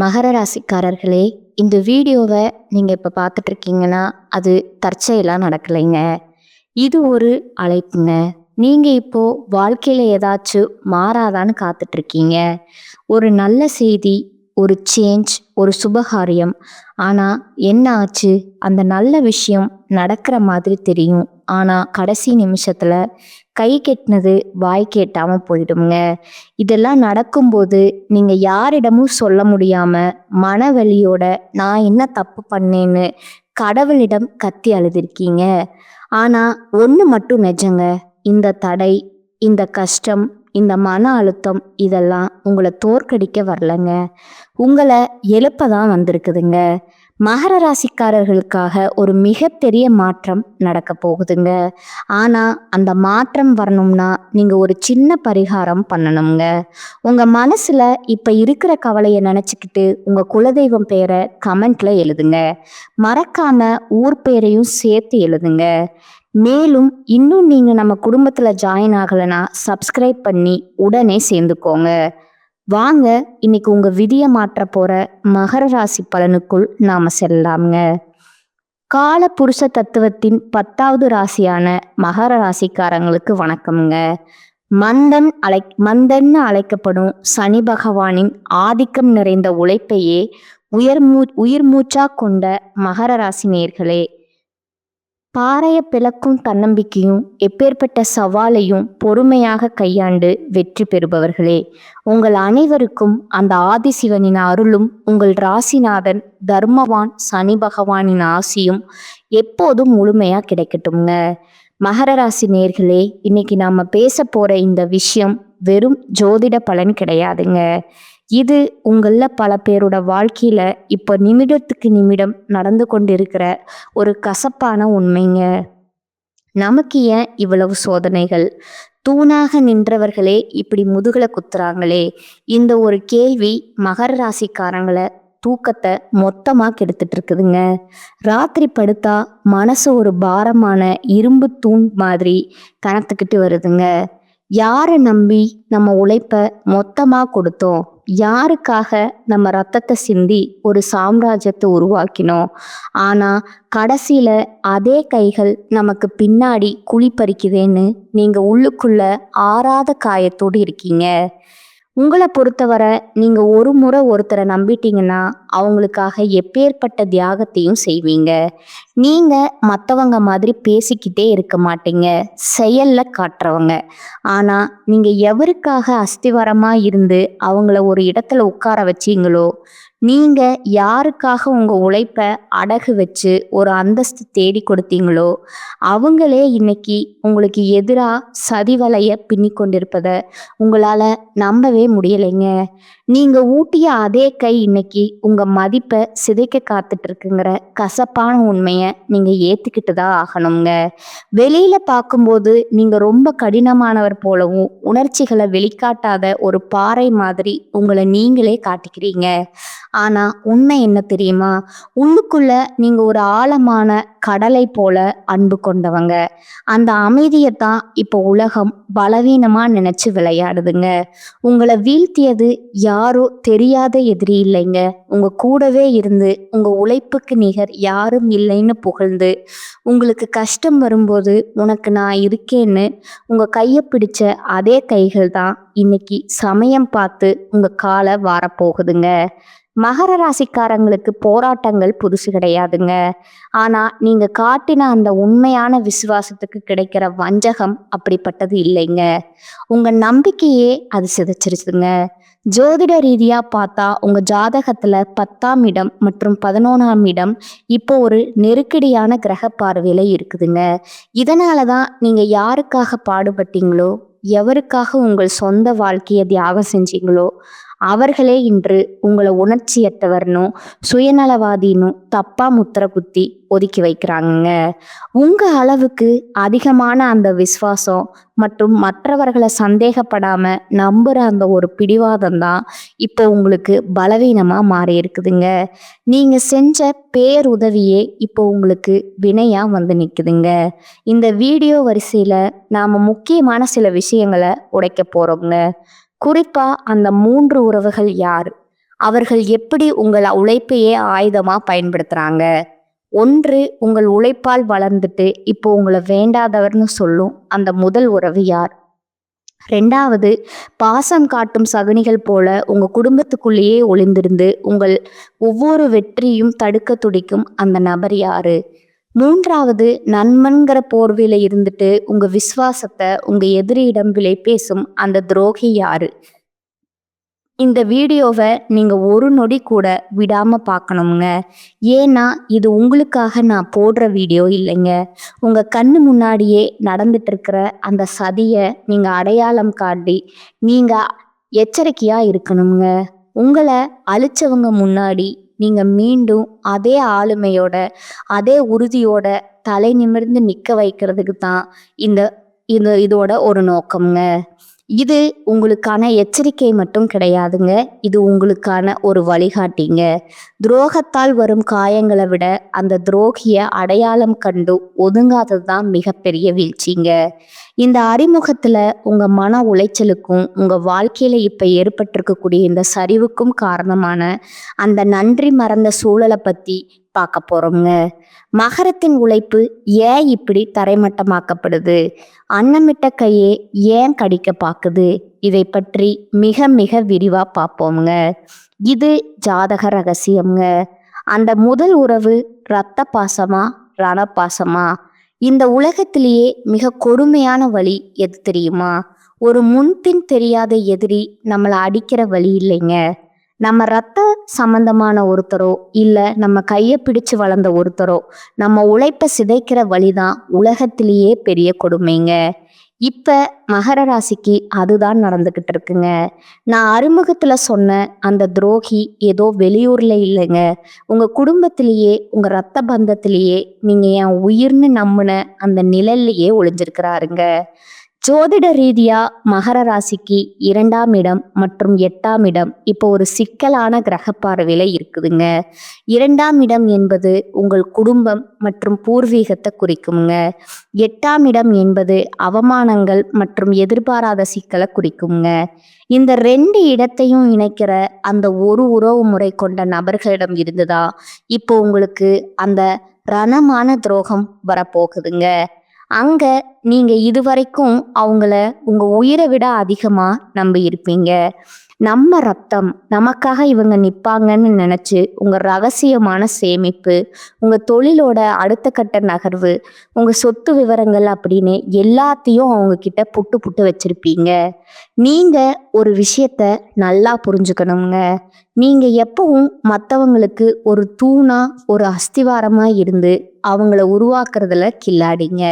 மகர ராசிக்காரர்களே, இந்த வீடியோவை நீங்கள் இப்போ பார்த்துட்ருக்கீங்கன்னா அது தற்செயலாக நடக்கலைங்க. இது ஒரு அழைப்புங்க. நீங்கள் இப்போது வாழ்க்கையில் ஏதாச்சும் மாறாதான்னு காத்துட்ருக்கீங்க. ஒரு நல்ல செய்தி, ஒரு சேஞ்ச், ஒரு சுபகாரியம். ஆனால் என்ன ஆச்சு? அந்த நல்ல விஷயம் நடக்கிற மாதிரி தெரியும். ஆனால் கடைசி நிமிஷத்தில் கை கெட்டினது வாய் கேட்டாமல் போயிடுங்க. இதெல்லாம் நடக்கும்போது நீங்கள் யாரிடமும் சொல்ல முடியாமல் மனவலியோட நான் என்ன தப்பு பண்ணேன்னு கடவுளிடம் கத்தி அழுதுருக்கீங்க. ஆனால் ஒன்று மட்டும் நிஜங்க, இந்த தடை, இந்த கஷ்டம், இந்த மன அழுத்தம் இதெல்லாம் உங்களை தோற்கடிக்க வரலங்க, உங்களை எழுப்ப தான் வந்திருக்குதுங்க. மகர ராசிக்காரர்களுக்காக ஒரு மிகப்பெரிய மாற்றம் நடக்க போகுதுங்க. ஆனால் அந்த மாற்றம் வரணும்னா நீங்கள் ஒரு சின்ன பரிகாரம் பண்ணணுங்க. உங்கள் மனசில் இப்போ இருக்கிற கவலையை நினச்சிக்கிட்டு உங்கள் குலதெய்வம் பேரை கமெண்ட்ல எழுதுங்க. மறக்காமல் ஊர் பேரையும் சேர்த்து எழுதுங்க. மேலும் இன்னும் நீங்கள் நம்ம குடும்பத்தில் ஜாயின் ஆகலைன்னா சப்ஸ்கிரைப் பண்ணி உடனே சேர்ந்துக்கோங்க. வாங்க இன்னைக்கு உங்க விதியை மாற்ற போற மகர ராசி பலனுக்குள் நாம செல்லலாம்ங்க. கால புருஷ தத்துவத்தின் 10வது ராசியான மகர ராசிக்காரங்களுக்கு வணக்கம்ங்க. மந்தன்னு அழைக்கப்படும் சனி பகவானின் ஆதிக்கம் நிறைந்த உழைப்பையே உயிர் மூச்சா கொண்ட மகர ராசி நேயர்களே, பாறைய பிளக்கும் தன்னம்பிக்கையும் எப்பேற்பட்ட சவாலையும் பொறுமையாக கையாண்டு வெற்றி பெறுபவர்களே, உங்கள் அனைவருக்கும் அந்த ஆதிசிவனின் அருளும் உங்கள் ராசிநாதன் தர்மவான் சனி பகவானின் ஆசியும் எப்போதும் முழுமையா கிடைக்கட்டும்ங்க. மகர ராசி நேயர்களே, இன்னைக்கு நாம பேச போற இந்த விஷயம் வெறும் ஜோதிட பலன் கிடையாதுங்க. இது உங்களில் பல பேரோட வாழ்க்கையில இப்போ நிமிடத்துக்கு நிமிடம் நடந்து கொண்டிருக்கிற ஒரு கசப்பான உண்மைங்க. நமக்கு ஏன் இவ்வளவு சோதனைகள்? தூணாக நின்றவர்களே இப்படி முதுகுல குத்துறாங்களே, இந்த ஒரு கேள்வி மகர ராசிக்காரங்களை தூக்கத்தை மொத்தமா கெடுத்துட்டு இருக்குதுங்க. ராத்திரி படுத்தா மனசு ஒரு பாரமான இரும்பு தூண் மாதிரி கனத்துக்கிட்டு வருதுங்க. யாரை நம்பி நம்ம உழைப்ப மொத்தமா கொடுத்தோம்? யாருக்காக நம்ம ரத்தத்தை சிந்தி ஒரு சாம்ராஜ்யத்தை உருவாக்கினோம்? ஆனா கடைசியில அதே கைகள் நமக்கு பின்னாடி குழி பறிக்குதேன்னு நீங்க உள்ளுக்குள்ள ஆறாத காயத்தோடு இருக்கீங்க. உங்களை பொறுத்தவரை நீங்க ஒரு முறை ஒருத்தரை நம்பிட்டீங்கன்னா அவங்களுக்காக எப்பேற்பட்ட தியாகத்தையும் செய்வீங்க. நீங்க மற்றவங்க மாதிரி பேசிக்கிட்டே இருக்க மாட்டீங்க, செயல்ல காட்டுறவங்க. ஆனா நீங்க எவருக்காக அஸ்திவாரமா இருந்து அவங்கள ஒரு இடத்துல உட்கார வச்சீங்களோ, நீங்க யாருக்காக உங்க உழைப்ப அடகு வச்சு ஒரு அந்தஸ்து தேடி கொடுத்தீங்களோ, அவங்களே இன்னைக்கு உங்களுக்கு எதிராக சதிவலைய பின்னி கொண்டிருப்பத உங்களால நம்பவே முடியலைங்க. நீங்க ஊட்டிய அதே கை இன்னைக்கு உங்க மதிப்பை சிதைக்க காத்துட்டு இருக்குங்கிற கசப்பான உண்மையை நீங்க ஏத்துக்கிட்டு தான் ஆகணுங்க. வெளியில பார்க்கும்போது நீங்க ரொம்ப கடினமானவர் போலவும் உணர்ச்சிகளை வெளிக்காட்டாத ஒரு பாறை மாதிரி உங்களை நீங்களே காட்டிக்கிறீங்க. ஆனா உண்மை என்ன தெரியுமா? உள்ளுக்குள்ள நீங்க ஒரு ஆழமான கடலை போல அன்பு கொண்டவங்க. அந்த அமைதியைத்தான் இப்போ உலகம் பலவீனமா நினைச்சு விளையாடுதுங்க. உங்களை வீழ்த்தியது யாரோ தெரியாத எதிரி இல்லைங்க, உங்க கூடவே இருந்து உங்க உழைப்புக்கு நிகர் யாரும் இல்லைன்னு புகழ்ந்து உங்களுக்கு கஷ்டம் வரும்போது உனக்கு நான் இருக்கேன்னு உங்க கையை பிடிச்ச அதே கைகள் தான் இன்னைக்கு சமயம் பார்த்து உங்க காலை வாரப்போகுதுங்க. மகர ராசிக்காரங்களுக்கு போராட்டங்கள் புதுசு கிடையாதுங்க. ஆனா நீங்க காட்டின அந்த உண்மையான விசுவாசத்துக்கு கிடைக்கிற வஞ்சகம் அப்படிப்பட்டது இல்லைங்க. உங்க நம்பிக்கையே அது சிதைச்சிருச்சுங்க. ஜோதிட ரீதியா பார்த்தா உங்க ஜாதகத்துல 10ஆம் இடம் மற்றும் 11ஆம் இடம் இப்போ ஒரு நெருக்கடியான கிரக பார்வையில இருக்குதுங்க. இதனாலதான் நீங்க யாருக்காக பாடுபட்டீங்களோ, எவருக்காக உங்கள் சொந்த வாழ்க்கையை தியாகம் செஞ்சீங்களோ, அவர்களே இன்று உங்களை உணர்ச்சியற்றவர்னும் சுயநலவாதினும் தப்பா முத்திர குத்தி ஒதுக்கி வைக்கிறாங்க. உங்க அளவுக்கு அதிகமான அந்த விசுவாசம் மற்றும் மற்றவர்களை சந்தேகப்படாம நம்புற அந்த ஒரு பிடிவாதம் தான் இப்போ உங்களுக்கு பலவீனமா மாறி இருக்குதுங்க. நீங்க செஞ்ச பேருதவியே இப்போ உங்களுக்கு வினையா வந்து நிக்குதுங்க. இந்த வீடியோ வரிசையில நாம முக்கியமான சில விஷயங்களை உடைக்க போறோங்க. குறிப்பா அந்த 3 உறவுகள் யார், அவர்கள் எப்படி உங்கள் உழைப்பையே ஆயுதமா பயன்படுத்துறாங்க? ஒன்று, உங்கள் உழைப்பால் வளர்ந்துட்டு இப்போ உங்களை வேண்டாதவர்னு சொல்லும் அந்த முதல் உறவு யார்? 2வது, பாசம் காட்டும் சகுனிகள் போல உங்க குடும்பத்துக்குள்ளேயே ஒளிந்திருந்து உங்கள் ஒவ்வொரு வெற்றியும் தடுக்க துடிக்கும் அந்த நபர் யாரு? 3வது, நண்பன்கிற போர்வையில இருந்துட்டு உங்க விசுவாசத்தை உங்க எதிரியிடம் விலை பேசும் அந்த துரோகி யாரு? இந்த வீடியோவை நீங்க ஒரு நொடி கூட விடாம பார்க்கணுங்க. ஏன்னா இது உங்களுக்காக நான் போடுற வீடியோ இல்லைங்க. உங்க கண்ணு முன்னாடியே நடந்துட்டு இருக்கிற அந்த சதியை நீங்க அடையாளம் காட்டி நீங்க எச்சரிக்கையா இருக்கணுங்க. உங்களை அழிச்சவங்க முன்னாடி நீங்க மீண்டும் அதே ஆளுமையோட அதே உறுதியோட தலை நிமிர்ந்து நிக்க வைக்கிறதுக்கு தான் இந்த இதோட ஒரு நோக்கம்ங்க. இது உங்களுக்கான எச்சரிக்கை மட்டும் கிடையாதுங்க. இது உங்களுக்கான ஒரு வழிகாட்டிங்க. துரோகத்தால் வரும் காயங்களை விட அந்த துரோகிய அடையாளம் கண்டு ஒதுங்காதது தான் மிகப்பெரிய வீழ்ச்சிங்க. இந்த அறிமுகத்துல உங்க மன உளைச்சலுக்கும் உங்க வாழ்க்கையில இப்ப ஏற்பட்டிருக்கக்கூடிய இந்த சரிவுக்கும் காரணமான அந்த நன்றி மறந்த சூழலை பத்தி பார்க்க போறோம்ங்க. மகரத்தின் உழைப்பு ஏன் இப்படி தரைமட்டமாக்கப்படுது? அன்னமிட்ட கையே ஏன் கடிக்க பாக்குது? இதை பற்றி மிக மிக விரிவா பார்ப்போம்ங்க. இது ஜாதக ரகசியம்ங்க. அந்த முதல் உறவு இரத்த பாசமா ரணபாசமா? இந்த உலகத்திலேயே மிக கொடுமையான வழி எது தெரியுமா? ஒரு முன்பின் தெரியாத எதிரி நம்மளை அடிக்கிற வழி இல்லைங்க. நம்ம ரத்த சம்பந்தமான ஒருத்தரோ இல்ல நம்ம கையை பிடிச்சு வளர்ந்த ஒருத்தரோ நம்ம உழைப்பை சிதைக்கிற வழிதான் உலகத்திலேயே பெரிய கொடுமைங்க. இப்ப மகர ராசிக்கு அதுதான் நடந்துகிட்டு இருக்குங்க. நான் அறிமுகத்துல சொன்ன அந்த துரோகி ஏதோ வெளியூர்ல இல்லைங்க, உங்க குடும்பத்திலேயே உங்க ரத்த பந்தத்திலேயே நீங்க என் உயிர்னு நம்பின அந்த நிழல்லையே ஒளிஞ்சிருக்கிறாருங்க. ஜோதிட ரீதியா மகர ராசிக்கு 2ஆம் இடம் மற்றும் 8ஆம் இடம் இப்போ ஒரு சிக்கலான கிரக பார்வையில இருக்குதுங்க. 2ஆம் இடம் என்பது உங்கள் குடும்பம் மற்றும் பூர்வீகத்தை குறிக்குங்க. 8ஆம் இடம் என்பது அவமானங்கள் மற்றும் எதிர்பாராத சிக்கலை குறிக்குங்க. இந்த 2 இடத்தையும் இணைக்கிற அந்த ஒரு உறவு முறை கொண்ட நபர்களிடம் இருந்துதான் இப்போ உங்களுக்கு அந்த ரணமான துரோகம் வரப்போகுதுங்க. அங்க நீங்க இதுவரைக்கும் அவங்கள உங்க உயிரை விட அதிகமா நம்பி இருப்பீங்க. நம்ம ரத்தம், நமக்காக இவங்க நிப்பாங்கன்னு நினைச்சு உங்க ரகசியமான சேமிப்பு, உங்க தொழிலோட அடுத்த கட்ட நகர்வு, உங்க சொத்து விவரங்கள் அப்படின்னு எல்லாத்தையும் அவங்க கிட்ட புட்டு புட்டு வச்சிருப்பீங்க. நீங்க ஒரு விஷயத்த நல்லா புரிஞ்சுக்கணுங்க. நீங்க எப்பவும் மற்றவங்களுக்கு ஒரு தூணா ஒரு அஸ்திவாரமா இருந்து அவங்கள உருவாக்குறதுல கில்லாடிங்க.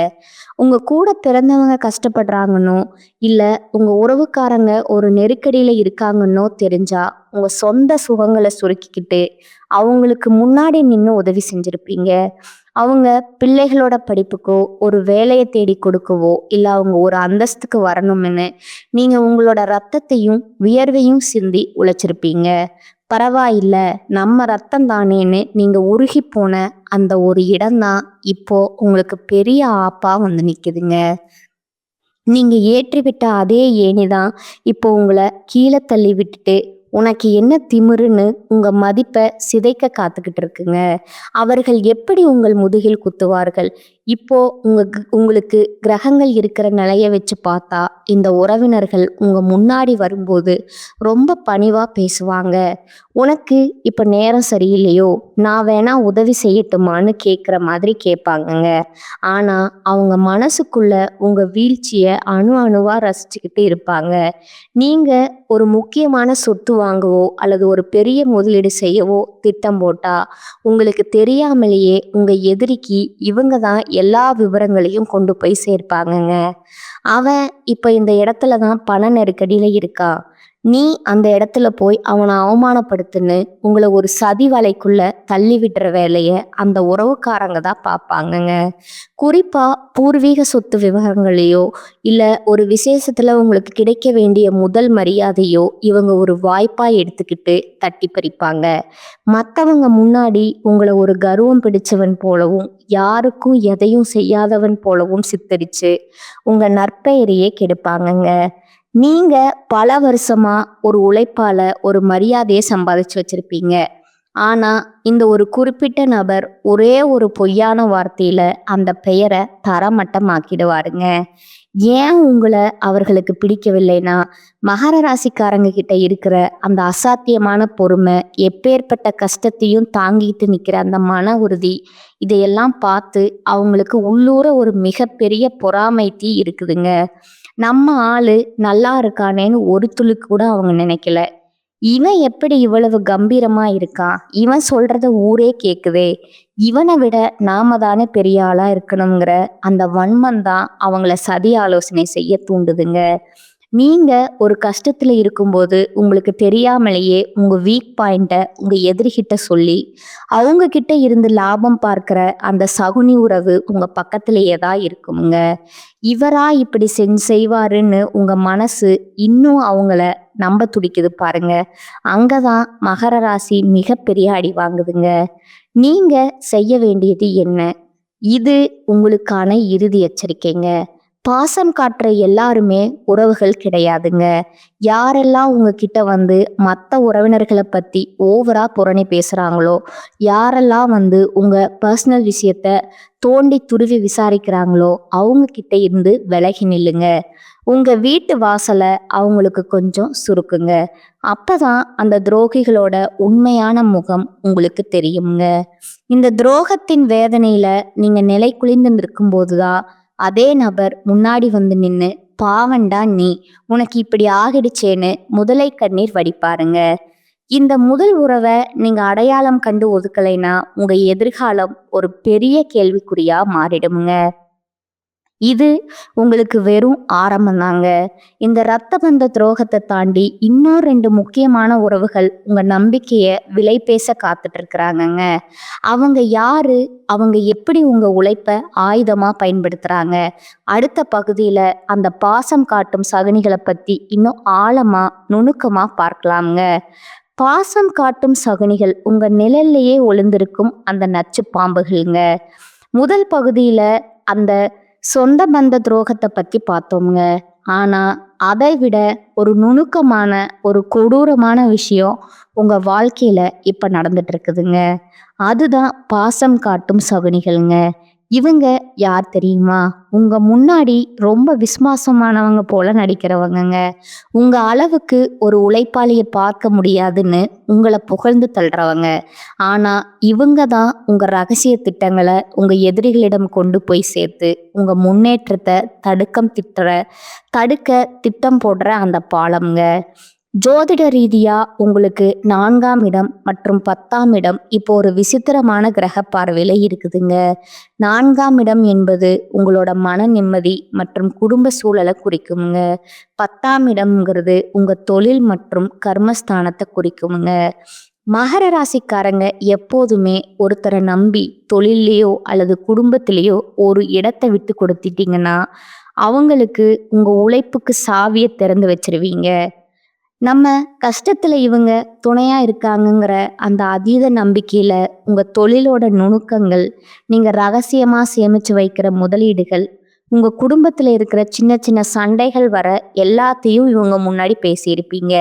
உங்க கூட பிறந்தவங்க கஷ்டப்படுறாங்கன்னோ இல்ல உங்க உறவுக்காரங்க ஒரு நெருக்கடியில இருக்காங்கன்னோ தெரிஞ்சா உங்க சொந்த சுகங்களை சுருக்கிக்கிட்டு அவங்களுக்கு முன்னாடி நின்று உதவி செஞ்சிருப்பீங்க. அவங்க பிள்ளைகளோட படிப்புக்கோ ஒரு வேலையை தேடி கொடுக்கவோ இல்ல அவங்க ஒரு அந்தஸ்துக்கு வரணும்னு நீங்க உங்களோட ரத்தத்தையும் வியர்வையும் சிந்தி உழைச்சிருப்பீங்க. பரவாயில்ல, நம்ம ரத்தம் தானேன்னு நீங்க உருகி போன அந்த ஒரு இடம்தான் இப்போ உங்களுக்கு பெரிய ஆப்பா வந்து நிக்குதுங்க. நீங்க ஏற்றிவிட்ட அதே ஏணிதான் இப்போ உங்களை கீழே தள்ளி விட்டுட்டு உனக்கு என்ன திமிருன்னு உங்க மதிப்பை சிதைக்க காத்துக்கிட்டு இருக்குங்க. அவர்கள் எப்படி உங்கள் முதுகில் குத்துவார்கள்? இப்போ உங்களுக்கு கிரகங்கள் இருக்கிற நிலைய வச்சு பார்த்தா இந்த உறவினர்கள் உங்க முன்னாடி வரும்போது ரொம்ப பணிவா பேசுவாங்க. உனக்கு இப்ப நேரம் சரியில்லையோ, நான் வேணா உதவி செய்யட்டுமான்னு கேட்குற மாதிரி கேட்பாங்கங்க. ஆனா அவங்க மனசுக்குள்ள உங்க வீழ்ச்சிய அணு அணுவா ரசிச்சுக்கிட்டு இருப்பாங்க. நீங்க ஒரு முக்கியமான சொத்து வாங்கவோ அல்லது ஒரு பெரிய முதலீடு செய்யவோ திட்டம் போட்டா உங்களுக்கு தெரியாமலேயே உங்க எதிரிக்கு இவங்க தான் எல்லா விவரங்களையும் கொண்டு போய் சேர்ப்பாங்கங்க. அவன் இப்ப இந்த இடத்துல தான் பண நெருக்கடியில இருக்கா, நீ அந்த இடத்துல போய் அவனை அவமானப்படுத்துன்னு உங்களை ஒரு சதி வலைக்குள்ள தள்ளி விடுற வேலைய அந்த உறவுக்காரங்க தான் பார்ப்பாங்கங்க. குறிப்பா பூர்வீக சொத்து விவகாரங்களையோ இல்ல ஒரு விசேஷத்துல உங்களுக்கு கிடைக்க வேண்டிய முதல் மரியாதையோ இவங்க ஒரு வாய்ப்பா எடுத்துக்கிட்டு தட்டி பறிப்பாங்க. மற்றவங்க முன்னாடி உங்களை ஒரு கர்வம் பிடிச்சவன் போலவும் யாருக்கும் எதையும் செய்யாதவன் போலவும் சித்தரிச்சு உங்க நற்பெயரையே கெடுப்பாங்கங்க. நீங்க பல வருஷமா ஒரு உழைப்பால ஒரு மரியாதையை சம்பாதிச்சு வச்சிருப்பீங்க. ஆனா இந்த ஒரு குறிப்பிட்ட நபர் ஒரே ஒரு பொய்யான வார்த்தையில அந்த பெயரை தரமட்டமாக்கிடுவாருங்க. ஏன் உங்களை அவர்களுக்கு பிடிக்கவில்லைன்னா, மகர ராசிக்காரங்க கிட்ட இருக்கிற அந்த அசாத்தியமான பொறுமை, எப்பேற்பட்ட கஷ்டத்தையும் தாங்கிட்டு நிக்கிற அந்த மன உறுதி, இதையெல்லாம் பார்த்து அவங்களுக்கு உள்ளூர ஒரு மிகப்பெரிய பொறாமை தீ இருக்குதுங்க. நம்ம ஆளு நல்லா இருக்கானேன்னு ஒரு துளி கூட அவங்க நினைக்கல. இவன் எப்படி இவ்வளவு கம்பீரமா இருக்கான், இவன் சொல்றத ஊரே கேக்குதே, இவனை விட நாம தானே பெரிய ஆளா இருக்கணுங்கிற அந்த வன்மம் தான் அவங்கள சதி ஆலோசனை செய்ய தூண்டுதுங்க. நீங்க ஒரு கஷ்டத்துல இருக்கும்போது உங்களுக்கு தெரியாமலேயே உங்க வீக் பாயிண்ட்டை உங்க எதிரிகிட்ட சொல்லி அவங்க கிட்ட இருந்து லாபம் பார்க்கிற அந்த சகுனி உறவு உங்க பக்கத்திலேயே தான் இருக்குமுங்க. இவரா இப்படி செய்வாருன்னு உங்க மனசு இன்னும் அவங்கள நம்ப துடிக்குது பாருங்க. அங்கதான் மகர ராசி மிகப்பெரிய அடி வாங்குதுங்க. நீங்க செய்ய வேண்டியது என்ன? இது உங்களுக்கான இறுதி எச்சரிக்கைங்க. பாசம் காட்டுற எல்லாருமே உறவுகள் கிடையாதுங்க. யாரெல்லாம் உங்ககிட்ட வந்து மற்ற உறவினர்களை பத்தி ஓவரா புரணி பேசுறாங்களோ, யாரெல்லாம் வந்து உங்க பர்சனல் விஷயத்த தோண்டி துருவி விசாரிக்கிறாங்களோ, அவங்க கிட்ட இருந்து விலகி நில்லுங்க. உங்க வீட்டு வாசலை அவங்களுக்கு கொஞ்சம் சுருக்குங்க. அப்பதான் அந்த துரோகிகளோட உண்மையான முகம் உங்களுக்கு தெரியுங்க. இந்த துரோகத்தின் வேதனையில நீங்க நிலை குலைந்து நிற்கும் போதுதான் அதே நபர் முன்னாடி வந்து நின்னு, பாவண்டா நீ, உனக்கு இப்படி ஆகிடுச்சேன்னு முதலை கண்ணீர் வடிப்பாருங்க. இந்த முதல் உறவை நீங்க அடையாளம் கண்டு ஒதுக்கலைன்னா உங்க எதிர்காலம் ஒரு பெரிய கேள்விக்குறியா மாறிடுமுங்க. இது உங்களுக்கு வெறும் ஆரம்பம்தாங்க. இந்த ரத்த பந்த துரோகத்தை தாண்டி இன்னும் 2 முக்கியமான உறவுகள் உங்க நம்பிக்கைய விலை பேச காத்துட்டு இருக்கிறாங்கங்க. அவங்க யாரு? அவங்க எப்படி உங்க உழைப்ப ஆயுதமா பயன்படுத்துறாங்க? அடுத்த பகுதியில அந்த பாசம் காட்டும் சகுனிகளை பத்தி இன்னும் ஆழமா நுணுக்கமா பார்க்கலாம்ங்க. பாசம் காட்டும் சகுனிகள் உங்க நிழல்லையே ஒளிந்திருக்கும் அந்த நச்சு பாம்புகள்ங்க. முதல் பகுதியில அந்த சொந்த பந்த துரோகத்தை பத்தி பார்த்தோம்ங்க. ஆனா அதை விட ஒரு நுணுக்கமான ஒரு கொடூரமான விஷயம் உங்க வாழ்க்கையில இப்ப நடந்துட்டு இருக்குதுங்க. அதுதான் பாசம் காட்டும் சகுனிகள்ங்க. இவங்க யார் தெரியுமா? உங்க முன்னாடி ரொம்ப விசுவாசமானவங்க போல நடிக்கிறவங்கங்க. உங்க அளவுக்கு ஒரு உழைப்பாளியை பார்க்க முடியாதுன்னு உங்களை புகழ்ந்து தள்ளுறவங்க. ஆனா இவங்க தான் உங்க ரகசிய திட்டங்களை உங்க எதிரிகளிடம் கொண்டு போய் சேர்த்து உங்க முன்னேற்றத்தை தடுக்க திட்டம் போடுற அந்த பாலம்ங்க. ஜோதிட ரீதியா உங்களுக்கு 4ஆம் இடம் மற்றும் 10ஆம் இடம் இப்போ ஒரு விசித்திரமான கிரக பார்வையில இருக்குதுங்க. 4ஆம் இடம் என்பது உங்களோட மன நிம்மதி மற்றும் குடும்ப சூழலை குறிக்குமுங்க. 10ஆம் இடம்ங்கிறது உங்க தொழில் மற்றும் கர்மஸ்தானத்தை குறிக்குமுங்க. மகர ராசிக்காரங்க எப்போதுமே ஒருத்தரை நம்பி தொழிலையோ அல்லது குடும்பத்திலேயோ ஒரு இடத்தை விட்டு கொடுத்துட்டீங்கன்னா அவங்களுக்கு உங்க உழைப்புக்கு சாவியை திறந்து வச்சிருவீங்க. நம்ம கஷ்டத்துல இவங்க துணையா இருக்காங்கங்கிற அந்த அதீத நம்பிக்கையில உங்க தொழிலோட நுணுக்கங்கள், நீங்க ரகசியமா சேமிச்சு வைக்கிற முதலீடுகள், உங்க குடும்பத்துல இருக்கிற சின்ன சின்ன சண்டைகள் வர எல்லாத்தையும் இவங்க முன்னாடி பேசியிருப்பீங்க.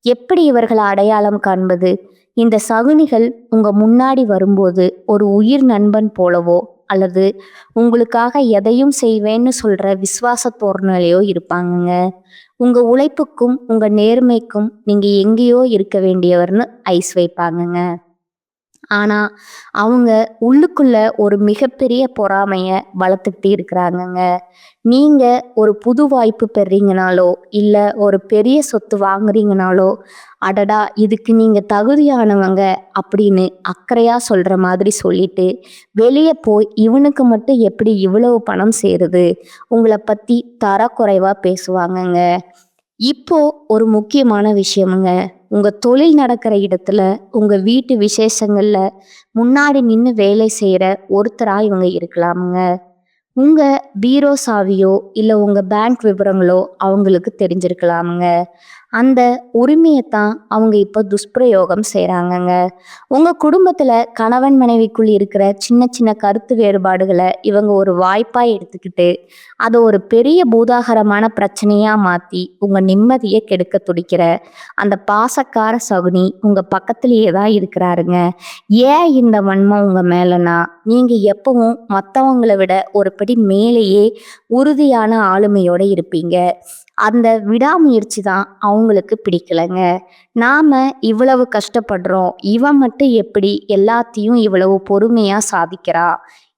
எப்படி இவர்களை அடையாளம் காண்பது? இந்த சகுனிகள் உங்க முன்னாடி வரும்போது ஒரு உயிர் நண்பன் போலவோ அல்லது உங்களுக்காக எதையும் செய்வேன்னு சொல்ற விசுவாச தோரணையிலையோ இருப்பாங்கங்க. உங்க உழைப்புக்கும் உங்க நேர்மைக்கும் நீங்க எங்கேயோ இருக்க வேண்டியவர்னு ஐஸ் வைப்பாங்கங்க. ஆனா அவங்க உள்ளுக்குள்ள ஒரு மிகப்பெரிய பொறாமைய வளர்த்துக்கிட்டு இருக்கிறாங்கங்க. நீங்க ஒரு புது வாய்ப்பு பெறீங்கனாலோ இல்ல ஒரு பெரிய சொத்து வாங்குறீங்கனாலோ, அடடா இதுக்கு நீங்க தகுதியானவங்க அப்படின்னு அக்கறையா சொல்ற மாதிரி சொல்லிட்டு வெளியே போய் இவனுக்கு மட்டும் எப்படி இவ்வளவு பணம் சேருது, உங்களை பத்தி தரக்குறைவா பேசுவாங்கங்க. இப்போ ஒரு முக்கியமான விஷயமுங்க. உங்க தொழில் நடக்கிற இடத்துல உங்க வீட்டு விசேஷங்கள்ல முன்னாடி நின்று வேலை செய்யற ஒருத்தரா இவங்க இருக்கலாமுங்க. உங்க பீரோ சாவியோ இல்ல உங்க பேங்க் விவரங்களோ அவங்களுக்கு தெரிஞ்சிருக்கலாமுங்க. அந்த உரிமையத்தான் அவங்க இப்போ துஷ்பிரயோகம் செய்கிறாங்கங்க. உங்கள் குடும்பத்தில் கணவன் மனைவிக்குள் இருக்கிற சின்ன சின்ன கருத்து வேறுபாடுகளை இவங்க ஒரு வாய்ப்பாக எடுத்துக்கிட்டு அதை ஒரு பெரிய பூதாகரமான பிரச்சனையாக மாற்றி உங்கள் நிம்மதியை கெடுக்க துடிக்கிற அந்த பாசக்கார சகுனி உங்கள் பக்கத்திலேயே தான் இருக்கிறாருங்க. ஏன் இந்த வன்மம் உங்கள் மேலனா, நீங்கள் எப்பவும் மற்றவங்களை விட ஒரு படி மேலேயே உறுதியான ஆளுமையோடு இருப்பீங்க. அந்த விடாமுயற்சி தான் அவங்களுக்கு பிடிக்கலைங்க. நாம இவ்வளவு கஷ்டப்படுறோம், இவன் மட்டும் எப்படி எல்லாத்தையும் இவ்வளவு பொறுமையா சாதிக்கிறா,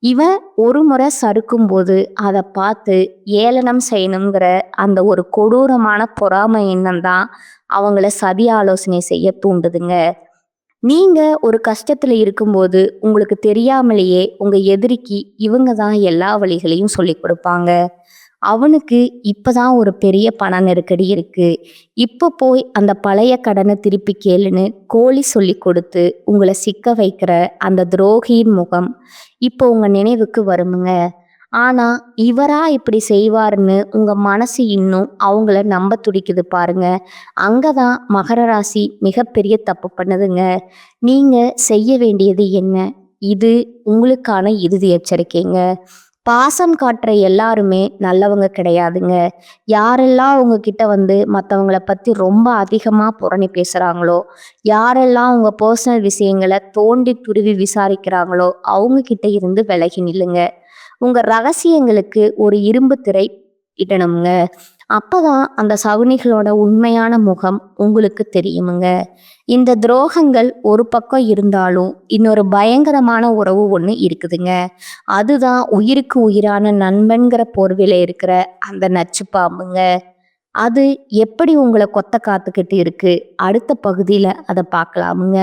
இவன் ஒரு முறை சறுக்கும்போது அதை பார்த்து ஏளனம் செய்யணுங்கிற அந்த ஒரு கொடூரமான பொறாமை எண்ணம் தான் அவங்கள சதி ஆலோசனை செய்ய தூண்டுதுங்க. நீங்க ஒரு கஷ்டத்துல இருக்கும்போது உங்களுக்கு தெரியாமலேயே உங்க எதிரிக்கு இவங்க தான் எல்லா வழிகளையும் சொல்லி கொடுப்பாங்க. அவனுக்கு இப்பதான் ஒரு பெரிய பண நெருக்கடி இருக்கு, இப்போ போய் அந்த பழைய கடனை திருப்பி கேளுன்னு கோழி சொல்லி கொடுத்து உங்களை சிக்க வைக்கிற அந்த துரோகியின் முகம் இப்போ உங்க நினைவுக்கு வருமுங்க. ஆனா இவரா இப்படி செய்வாருன்னு உங்க மனசு இன்னும் அவங்கள நம்ப துடிக்குது பாருங்க. அங்கதான் மகர ராசி மிகப்பெரிய தப்பு பண்ணுதுங்க. நீங்க செய்ய வேண்டியது என்ன? இது உங்களுக்கான இறுதி எச்சரிக்கைங்க. பாசம் காட்டுற எல்லாருமே நல்லவங்க கிடையாதுங்க. யாரெல்லாம் உங்ககிட்ட வந்து மற்றவங்கள பற்றி ரொம்ப அதிகமாக புரணி பேசுகிறாங்களோ, யாரெல்லாம் உங்கள் பர்சனல் விஷயங்களை தோண்டி துருவி விசாரிக்கிறாங்களோ அவங்கக்கிட்ட இருந்து விலகி நில்லுங்க. உங்கள் ரகசியங்களுக்கு ஒரு இரும்பு திரை இடணுங்க. அப்பதான் அந்த சகுனிகளோட உண்மையான முகம் உங்களுக்கு தெரியுமுங்க. இந்த துரோகங்கள் ஒரு பக்கம் இருந்தாலும் இன்னொரு பயங்கரமான உறவு ஒன்று இருக்குதுங்க. அதுதான் உயிருக்கு உயிரான நண்பன்கிற போர்வையில இருக்கிற அந்த நச்சு பாம்புங்க. அது எப்படி உங்களை கொத்த காத்துக்கிட்டு இருக்கு, அடுத்த பகுதியில அதை பார்க்கலாமுங்க.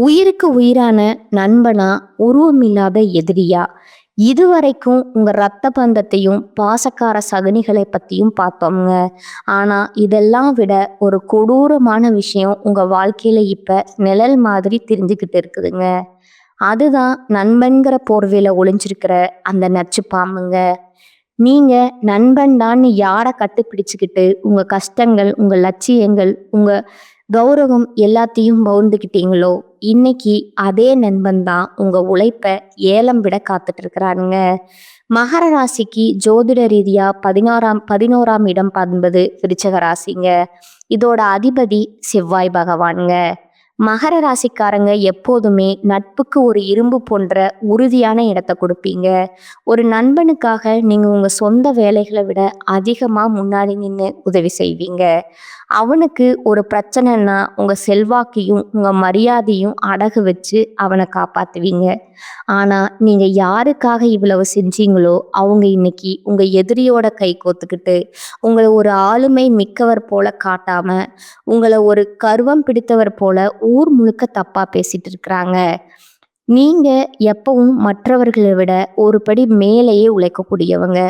உயிருக்கு உயிரான நண்பனா, உருவமில்லாத எதிரியா? இதுவரைக்கும் உங்க ரத்த பந்தத்தையும் பாசக்கார சகுனிகளை பத்தியும் பார்த்தோம்ங்க. ஆனா இதெல்லாம் விட ஒரு கொடூரமான விஷயம் உங்க வாழ்க்கையில இப்ப நிழல் மாதிரி தெரிஞ்சுக்கிட்டு இருக்குதுங்க. அதுதான் நண்பன்கிற போர்வையில ஒளிஞ்சிருக்கிற அந்த நச்சு பாம்புங்க. நீங்க நண்பன் தான் யாரை கட்டுப்பிடிச்சுக்கிட்டு உங்க கஷ்டங்கள், உங்க லட்சியங்கள், உங்க கௌரவம் எல்லாத்தையும் பவுந்துக்கிட்டீங்களோ, இன்னைக்கு அதே நண்பன் தான் உங்க உழைப்ப ஏலம் விட காத்துட்டு இருக்கிறாருங்க. மகர ராசிக்கு ஜோதிட ரீதியா 11ஆம் இடம் என்பது விருச்சக ராசிங்க. இதோட அதிபதி செவ்வாய் பகவானுங்க. மகர ராசிக்காரங்க எப்போதுமே நட்புக்கு ஒரு இரும்பு போன்ற உறுதியான இடத்தை கொடுப்பீங்க. ஒரு நண்பனுக்காக நீங்க உங்க சொந்த வேலைகளை விட அதிகமா முன்னாடி நின்று உதவி செய்வீங்க. அவனுக்கு ஒரு பிரச்சனைன்னா உங்க செல்வாக்கையும் உங்க மரியாதையும் அடகு வச்சு அவனை காப்பாத்துவீங்க. ஆனா நீங்க யாருக்காக இவ்வளவு செஞ்சீங்களோ அவங்க இன்னைக்கு உங்க எதிரியோட கை கோத்துக்கிட்டு உங்களை ஒரு ஆளுமை மிக்கவர் போல காட்டாம உங்களை ஒரு கர்வம் பிடித்தவர் போல ஊர் முழுக்க தப்பா பேசிட்டு இருக்கிறாங்க. நீங்க எப்பவும் மற்றவர்களை விட ஒரு படி மேலேயே உழைக்கக்கூடியவங்க.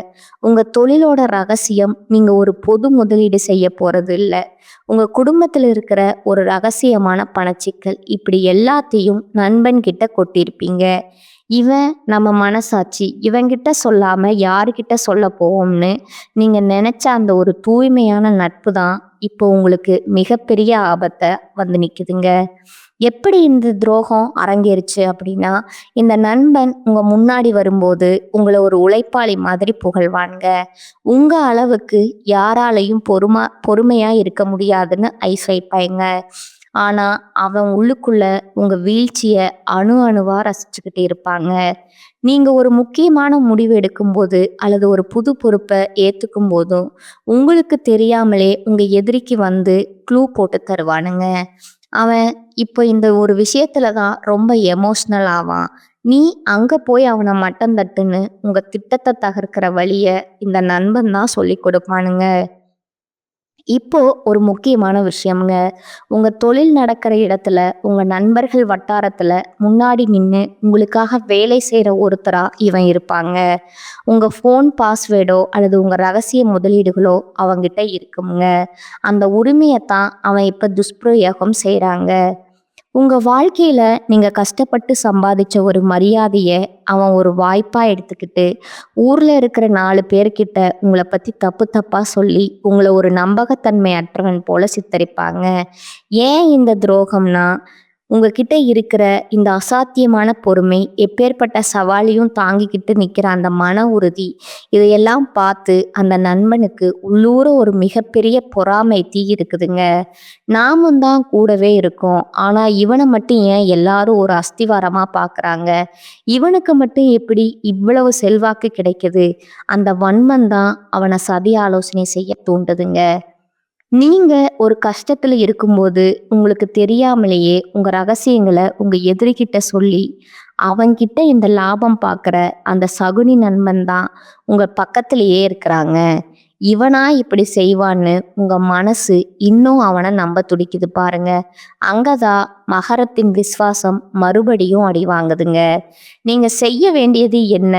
உங்க தொழிலோட ரகசியம் நீங்க ஒரு பொது முதலீடு செய்ய போறது இல்லை, உங்க குடும்பத்தில் இருக்கிற ஒரு ரகசியமான பணச்சிக்கல். இப்படி எல்லாத்தையும் நண்பன் கிட்ட கொட்டியிருப்பீங்க. இவன் நம்ம மனசாட்சி, இவங்கிட்ட சொல்லாம யாருக்கிட்ட சொல்ல போவோம்னு நீங்க நினைச்ச அந்த ஒரு தூய்மையான நட்பு தான் இப்போ உங்களுக்கு மிகப்பெரிய ஆபத்தை வந்து நிக்குதுங்க. எப்படி இந்த துரோகம் அரங்கேறுச்சு அப்படின்னா, இந்த நண்பன் உங்க முன்னாடி வரும்போது உங்களை ஒரு உழைப்பாளி மாதிரி புகழ்வானுங்க. உங்க அளவுக்கு யாராலையும் பொறுமையா இருக்க முடியாதுன்னு ஐஸ் வைப்பாங்க. ஆனா அவன் உள்ளுக்குள்ள உங்க வீழ்ச்சிய அணு அணுவா ரசிச்சுக்கிட்டே இருப்பாங்க. நீங்க ஒரு முக்கியமான முடிவு எடுக்கும்போது அல்லது ஒரு புது பொறுப்பை ஏத்துக்கும் போதும் உங்களுக்கு தெரியாமலே உங்க எதிரிக்கு வந்து க்ளூ போட்டு தருவானுங்க. அவன் இப்போ இந்த ஒரு விஷயத்துல தான் ரொம்ப எமோஷ்னல் ஆவான். நீ அங்க போய் அவனை மட்டம் தட்டுன்னு உங்க திட்டத்தை தகர்க்கிற வழிய இந்த நண்பன் தான் சொல்லி கொடுப்பானுங்க. இப்போ ஒரு முக்கியமான விஷயம்ங்க. உங்க தொழில் நடக்கிற இடத்துல உங்க நண்பர்கள் வட்டாரத்துல முன்னாடி நின்று உங்களுக்காக வேலை செய்யற ஒருத்தரா இவன் இருப்பாங்க. உங்க ஃபோன் பாஸ்வேர்டோ அல்லது உங்க ரகசிய முதலீடுகளோ அவங்கிட்ட இருக்குங்க. அந்த உரிமையத்தான் அவன் இப்ப துஷ்பிரயோகம் செய்றாங்க. உங்க வாழ்க்கையில நீங்க கஷ்டப்பட்டு சம்பாதிச்ச ஒரு மரியாதைய அவன் ஒரு வாய்ப்பா எடுத்துக்கிட்டு, ஊர்ல இருக்கிற 4 பேர்கிட்ட உங்கள பத்தி தப்பு தப்பா சொல்லி, உங்கள ஒரு நம்பகத்தன்மை அற்றவன் போல சித்தரிப்பாங்க. ஏன் இந்த துரோகம்னா, உங்ககிட்ட இருக்கிற இந்த அசாத்தியமான பொறுமை, எப்பேர்ப்பட்ட சவாலையும் தாங்கிக்கிட்டு நிக்கிற அந்த மன உறுதி, இதையெல்லாம் பார்த்து அந்த நண்பனுக்கு உள்ளூர ஒரு மிகப்பெரிய பொறாமை தீ இருக்குதுங்க. நாமும் தான் கூடவே இருக்கோம். ஆனா இவனை மட்டும் ஏன் எல்லாரும் ஒரு அஸ்திவாரமா பார்க்குறாங்க? இவனுக்கு மட்டும் எப்படி இவ்வளவு செல்வாக்கு கிடைக்குது? அந்த வன்மம் தான் அவனை சதி ஆலோசனை செய்ய தூண்டுதுங்க. நீங்க ஒரு கஷ்டத்துல இருக்கும்போது உங்களுக்கு தெரியாமலேயே உங்க ரகசியங்களை உங்க எதிரிகிட்ட சொல்லி அவன்கிட்ட இந்த லாபம் பார்க்குற அந்த சகுனி நண்பன் தான் உங்க பக்கத்திலேயே இருக்கிறாங்க. இவனா இப்படி செய்வான்னு உங்க மனசு இன்னும் அவனை நம்ப துடிக்குது பாருங்க. அங்கதான் மகரத்தின் விசுவாசம் மறுபடியும் அடி வாங்குதுங்க. நீங்க செய்ய வேண்டியது என்ன?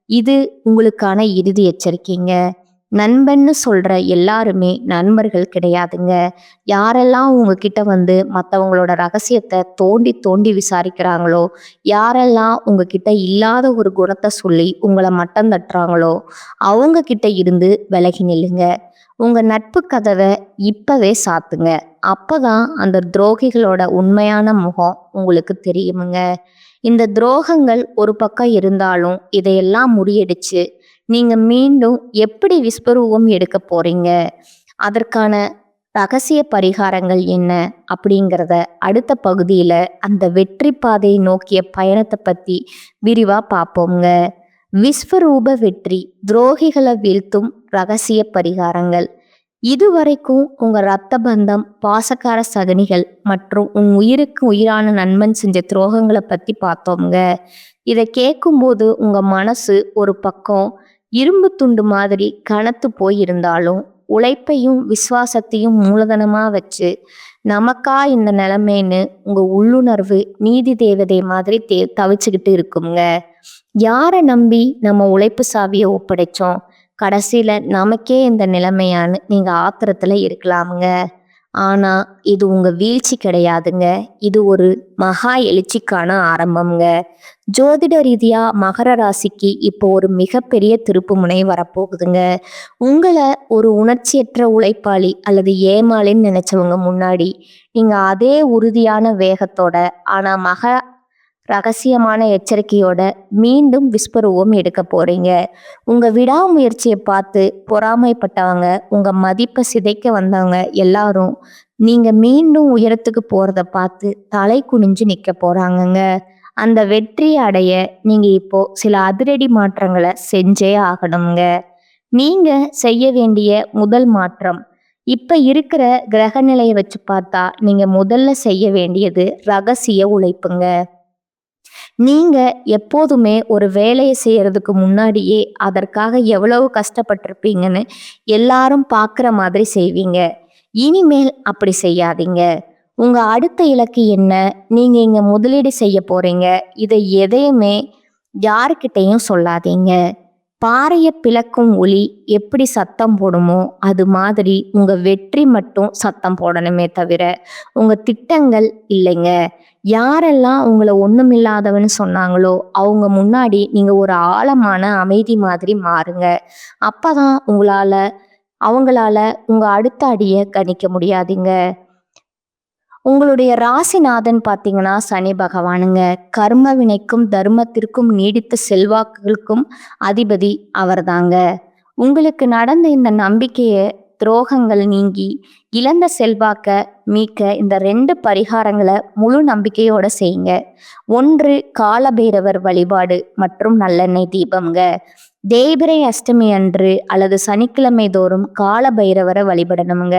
இது உங்களுக்கான இறுதி எச்சரிக்கைங்க. நண்பன்னு சொல்ற எல்லாருமே நண்பர்கள் கிடையாதுங்க. யாரெல்லாம் உங்ககிட்ட வந்து மற்றவங்களோட ரகசியத்தை தோண்டி தோண்டி விசாரிக்கிறாங்களோ, யாரெல்லாம் உங்ககிட்ட இல்லாத ஒரு குணத்தை சொல்லி உங்களை மட்டம் தட்டுறாங்களோ, அவங்க கிட்ட இருந்து விலகி நில்லுங்க. உங்க நட்பு கதவை இப்பவே சாத்துங்க. அப்பதான் அந்த துரோகிகளோட உண்மையான முகம் உங்களுக்கு தெரியுமுங்க. இந்த துரோகங்கள் ஒரு பக்கம் இருந்தாலும் இதையெல்லாம் முறியடிச்சு நீங்க மீண்டும் எப்படி விஸ்வரூபம் எடுக்க போறீங்க? அதற்கான ரகசிய பரிகாரங்கள் என்ன? அப்படிங்கிறத அடுத்த பகுதியில அந்த வெற்றி பாதையை நோக்கிய பயணத்தை பத்தி விரிவா பார்ப்போங்க. விஸ்வரூப வெற்றி, துரோகிகளை வீழ்த்தும் ரகசிய பரிகாரங்கள். இதுவரைக்கும் உங்க ரத்த பந்தம், பாசக்கார சகனிகள் மற்றும் உன் உயிருக்கு உயிரான நண்பன் செஞ்ச துரோகங்களை பத்தி பார்த்தோம்ங்க. இதை கேட்கும்போது உங்க மனசு ஒரு பக்கம் இரும்பு துண்டு மாதிரி கனத்து போயிருந்தாலும், உழைப்பையும் விசுவாசத்தையும் மூலதனமா வச்சு நமக்கா இந்த நிலைமைன்னு உங்க உள்ளுணர்வு நீதி தேவதை மாதிரி தவிச்சுக்கிட்டு இருக்குங்க. யாரை நம்பி நம்ம உழைப்பு சாவியை ஒப்படைச்சோம்? கடைசியில நமக்கே இந்த நிலைமையான்னு நீங்க ஆத்திரத்துல இருக்கலாமுங்க. ஆனா இது உங்க வீழ்ச்சி கிடையாதுங்க. இது ஒரு மகா எழுச்சிக்கான ஆரம்பம்ங்க. ஜோதிட ரீதியா மகர ராசிக்கு இப்போ ஒரு மிகப்பெரிய திருப்பு முனை வரப்போகுதுங்க. உங்களை ஒரு உணர்ச்சியற்ற உழைப்பாளி அல்லது ஏமாளின்னு நினைச்சவங்க முன்னாடி நீங்க அதே உறுதியான வேகத்தோட, ஆனா ரகசியமான எச்சரிக்கையோட மீண்டும் விஸ்வரூபம் எடுக்க போறீங்க. உங்க விடாமுயற்சியை பார்த்து பொறாமைப்பட்டவங்க, உங்க மதிப்பை சிதைக்க வந்தவங்க எல்லாரும் நீங்க மீண்டும் உயரத்துக்கு போறத பார்த்து தலை குனிஞ்சு நிக்க போறாங்கங்க. அந்த வெற்றி அடைய நீங்க இப்போ சில அதிரடி மாற்றங்களை செஞ்சே ஆகணுங்க. நீங்க செய்ய வேண்டிய முதல் மாற்றம், இப்ப இருக்கிற கிரக நிலையை வச்சு பார்த்தா நீங்க முதல்ல செய்ய வேண்டியது ரகசிய உழைப்புங்க. நீங்க எப்போதுமே ஒரு வேலையை செய்யறதுக்கு முன்னாடியே அதற்காக எவ்வளவு கஷ்டப்பட்டிருப்பீங்கன்னு எல்லாரும் பார்க்குற மாதிரி செய்வீங்க. இனிமேல் அப்படி செய்யாதீங்க. உங்க அடுத்த இலக்கு என்ன? நீங்க இங்க முதலீடு செய்ய போறீங்க. இதை எதையுமே யாருக்கிட்டையும் சொல்லாதீங்க. பாறையை பிளக்கும் ஒலி எப்படி சத்தம் போடுமோ அது மாதிரி உங்க வெற்றி மட்டும் சத்தம் போடணுமே தவிர உங்க திட்டங்கள் இல்லைங்க. யாரெல்லாம் உங்களை ஒண்ணுமில்லாதவன்னு சொன்னாங்களோ அவங்க முன்னாடி நீங்க ஒரு ஆழமான அமைதி மாதிரி மாறுங்க. அப்பதான் அவங்களால உங்க அடுத்த அடியை கணிக்க முடியாதுங்க. உங்களுடைய ராசிநாதன் பார்த்தீங்கன்னா சனி பகவானுங்க. கர்ம வினைக்கும் தர்மத்திற்கும் நீடித்த செல்வாக்குகளுக்கும் அதிபதி அவர்தாங்க. உங்களுக்கு நடந்த இந்த நம்பிக்கையை துரோகங்கள் நீங்கி இழந்த செல்வாக்க மீட்க இந்த 2 பரிகாரங்களை முழு நம்பிக்கையோட செய்யுங்க. 1 காலபைரவர் வழிபாடு மற்றும் நல்லெண்ணெய் தீபம்ங்க. தேய்பிரை அஷ்டமி அன்று அல்லது சனிக்கிழமை தோறும் கால பைரவரை வழிபடணுங்க.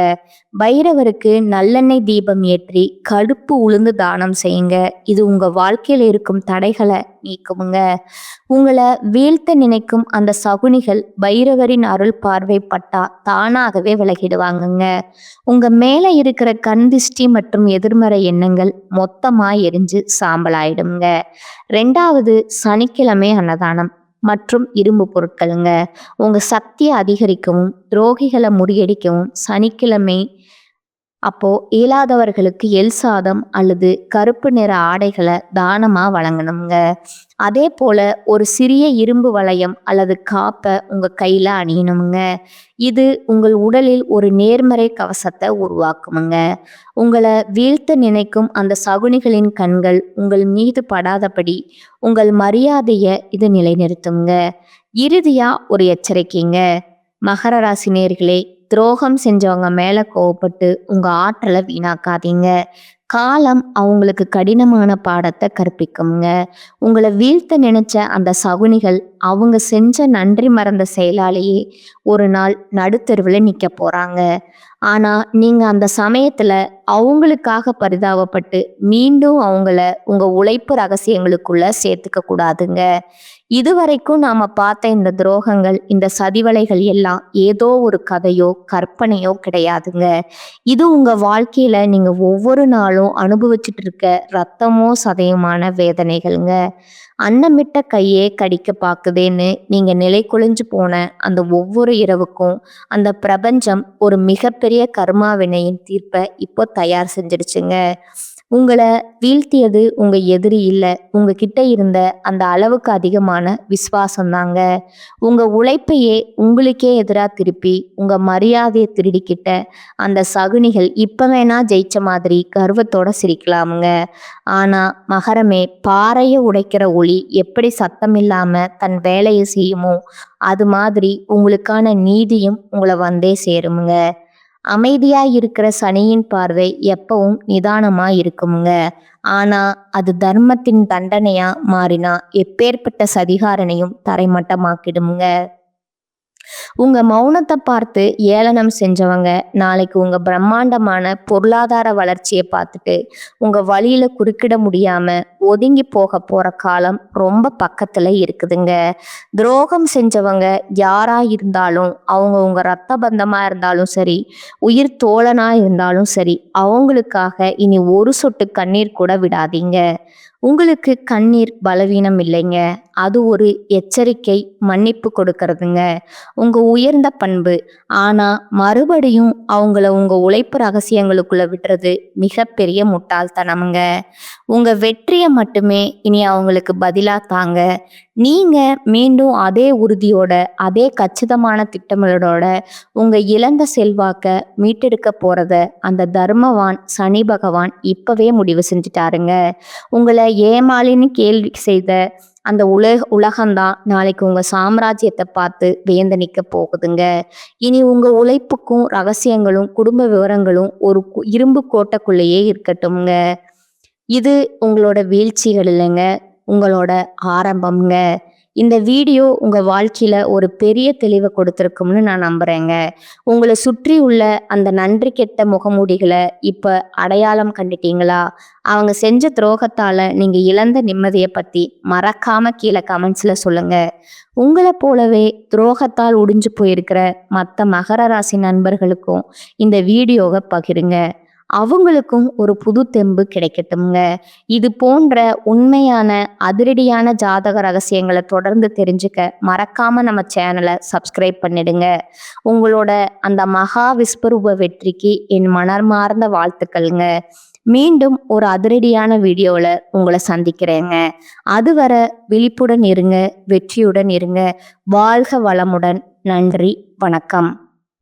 பைரவருக்கு நல்லெண்ணெய் தீபம் ஏற்றி கடுப்பு உளுந்து தானம் செய்யுங்க. இது உங்க வாழ்க்கையில் இருக்கும் தடைகளை நீக்குமுங்க. உங்களை வீழ்த்த நினைக்கும் அந்த சகுனிகள் பைரவரின் அருள் பார்வை பட்டா தானாகவே விலகிடுவாங்கங்க. உங்க மேல இருக்கிற கண் திஷ்டி மற்றும் எதிர்மறை எண்ணங்கள் மொத்தமா எரிஞ்சு சாம்பலாயிடுங்க. 2வது சனிக்கிழமை அன்னதானம் மற்றும் இரும்பு பொருட்களுங்க. உங்க சக்தியை அதிகரிக்கவும் துரோகிகளை முறியடிக்கவும் சனிக்கிழமை அப்போ இயலாதவர்களுக்கு எள் சாதம் அல்லது கருப்பு நிற ஆடைகளை தானமா வழங்கணுங்க. அதே போல ஒரு சிறிய இரும்பு வளையம் அல்லது காப்பை உங்க கையில அணியணுங்க. இது உங்கள் உடலில் ஒரு நேர்மறை கவசத்தை உருவாக்குமுங்க. உங்களை வீழ்த்த நினைக்கும் அந்த சகுனிகளின் கண்கள் உங்கள் மீது படாதபடி உங்கள் மரியாதையை இது நிலைநிறுத்துங்க. இறுதியா ஒரு எச்சரிக்கைங்க. மகர ராசி நேயர்களே, துரோகம் செஞ்சவங்க மேல கோவப்பட்டு உங்க ஆற்றலை வீணாக்காதீங்க. காலம் அவங்களுக்கு கடினமான பாடத்தை கற்பிக்குங்க. உங்களை வீழ்த்த நினைச்ச அந்த சகுனிகள் அவங்க செஞ்ச நன்றி மறந்த செயலாலேயே ஒரு நாள் நடுத்தெருவில் நிற்க போறாங்க. ஆனா நீங்க அந்த சமயத்துல அவங்களுக்காக பரிதாபப்பட்டு மீண்டும் அவங்கள உங்க உழைப்பு ரகசியங்களுக்குள்ள சேர்த்துக்க கூடாதுங்க. இதுவரைக்கும் நாம பார்த்த இந்த துரோகங்கள், இந்த சதிவலைகள் எல்லாம் ஏதோ ஒரு கதையோ கற்பனையோ கிடையாதுங்க. இது உங்க வாழ்க்கையில நீங்க ஒவ்வொரு நாளும் அனுபவிச்சுட்டு இருக்க ரத்தமோ சதையுமான வேதனைகள்ங்க. அன்னமிட்ட கையே கடிக்க பாக்குதேன்னு நீங்க நிலை குலைஞ்சு போன அந்த ஒவ்வொரு இரவுக்கும் அந்த பிரபஞ்சம் ஒரு மிகப்பெரிய கர்மா வினையின் தீர்ப்பை இப்போ தயார் செஞ்சிடுச்சுங்க. உங்களை வீழ்த்தியது உங்க எதிரி இல்லை, உங்ககிட்ட இருந்த அந்த அளவுக்கு அதிகமான விசுவாசம்தாங்க. உங்க உழைப்பையே உங்களுக்கே எதிராக திருப்பி உங்க மரியாதையை திருடிக்கிட்ட அந்த சகுனிகள் இப்ப வேணா ஜெயிச்ச மாதிரி கர்வத்தோட சிரிக்கலாமுங்க. ஆனா மகரமே, பாறையை உடைக்கிற ஒளி எப்படி சத்தம் இல்லாம தன் வேலையை செய்யுமோ அது மாதிரி உங்களுக்கான நீதியும் உங்களை வந்தே சேருமுங்க. அமைதியா இருக்கிற சனியின் பார்வை எப்பவும் நிதானமா இருக்குமுங்க. ஆனா அது தர்மத்தின் தண்டனையா மாறினா எப்பேற்பட்ட சதிகாரனையும் தரைமட்டமாக்கிடுமுங்க. உங்க மௌனத்தை பார்த்து ஏளனம் செஞ்சவங்க நாளைக்கு உங்க பிரம்மாண்டமான பொருளாதார வளர்ச்சியை பார்த்துட்டு உங்க வழியில குறுக்கிட முடியாம ஒதுங்கி போக போற காலம் ரொம்ப பக்கத்துல இருக்குதுங்க. துரோகம் செஞ்சவங்க யாரா இருந்தாலும், அவங்க உங்க ரத்த பந்தமா இருந்தாலும் சரி, உயிர் தோழனா இருந்தாலும் சரி, அவங்களுக்காக இனி ஒரு சொட்டு கண்ணீர் கூட விடாதீங்க. உங்களுக்கு கண்ணீர் பலவீனம் இல்லைங்க, அது ஒரு எச்சரிக்கை, மன்னிப்பு கொடுக்கறதுங்க, உங்க உயர்ந்த பண்பு. ஆனா மறுபடியும் அவங்கள உங்க உழைப்பு ரகசியங்களுக்குள்ள விடுறது மிகப்பெரிய முட்டாள்தனமுங்க. உங்க வெற்றியை மட்டுமே இனி அவங்களுக்கு பதிலா தாங்க. நீங்க மீண்டும் அதே உறுதியோட, அதே கச்சிதமான திட்டங்களோட உங்க இழந்த செல்வாக்க மீட்டெடுக்க போறத அந்த தர்மவான் சனி பகவான் இப்பவே முடிவு செஞ்சுட்டாருங்க. உங்களை ஏமாளின்னு கேள்வி செய்த அந்த உலகம்தான் நாளைக்கு உங்க சாம்ராஜ்யத்தை பார்த்து வியந்து நிற்க போகுதுங்க. இனி உங்க உழைப்புக்கும் ரகசியங்களும் குடும்ப விவரங்களும் ஒரு இரும்பு கோட்டைக்குள்ளேயே இருக்கட்டும்ங்க. இது உங்களோட வீழ்ச்சிகள் இல்லைங்க, உங்களோட ஆரம்பம்ங்க. இந்த வீடியோ உங்க வாழ்க்கையில ஒரு பெரிய தெளிவை கொடுத்துருக்கும்னு நான் நம்புறேங்க. உங்களை சுற்றி உள்ள அந்த நன்றி கெட்ட முகமூடிகளை இப்ப அடையாளம் கண்டுட்டீங்களா? அவங்க செஞ்ச துரோகத்தால நீங்க இழந்த நிம்மதியை பத்தி மறக்காம கீழே கமெண்ட்ஸ்ல சொல்லுங்க. உங்களை போலவே துரோகத்தால் உடிஞ்சு போயிருக்கிற மற்ற மகர ராசி நண்பர்களுக்கும் இந்த வீடியோவை பகிருங்க. அவங்களுக்கும் ஒரு புது தெம்பு கிடைக்கட்டும்ங்க. இது போன்ற உண்மையான அதிரடியான ஜாதக ரகசியங்களை தொடர்ந்து தெரிஞ்சுக்க மறக்காம நம்ம சேனலை சப்ஸ்கிரைப் பண்ணிடுங்க. உங்களோட அந்த மகா விஸ்வரூப வெற்றிக்கு என் மனமார்ந்த வாழ்த்துக்கள்ங்க. மீண்டும் ஒரு அதிரடியான வீடியோவில் உங்களை சந்திக்கிறேங்க. அதுவரை விழிப்புடன் இருங்க, வெற்றியுடன் இருங்க. வாழ்க வளமுடன். நன்றி, வணக்கம்.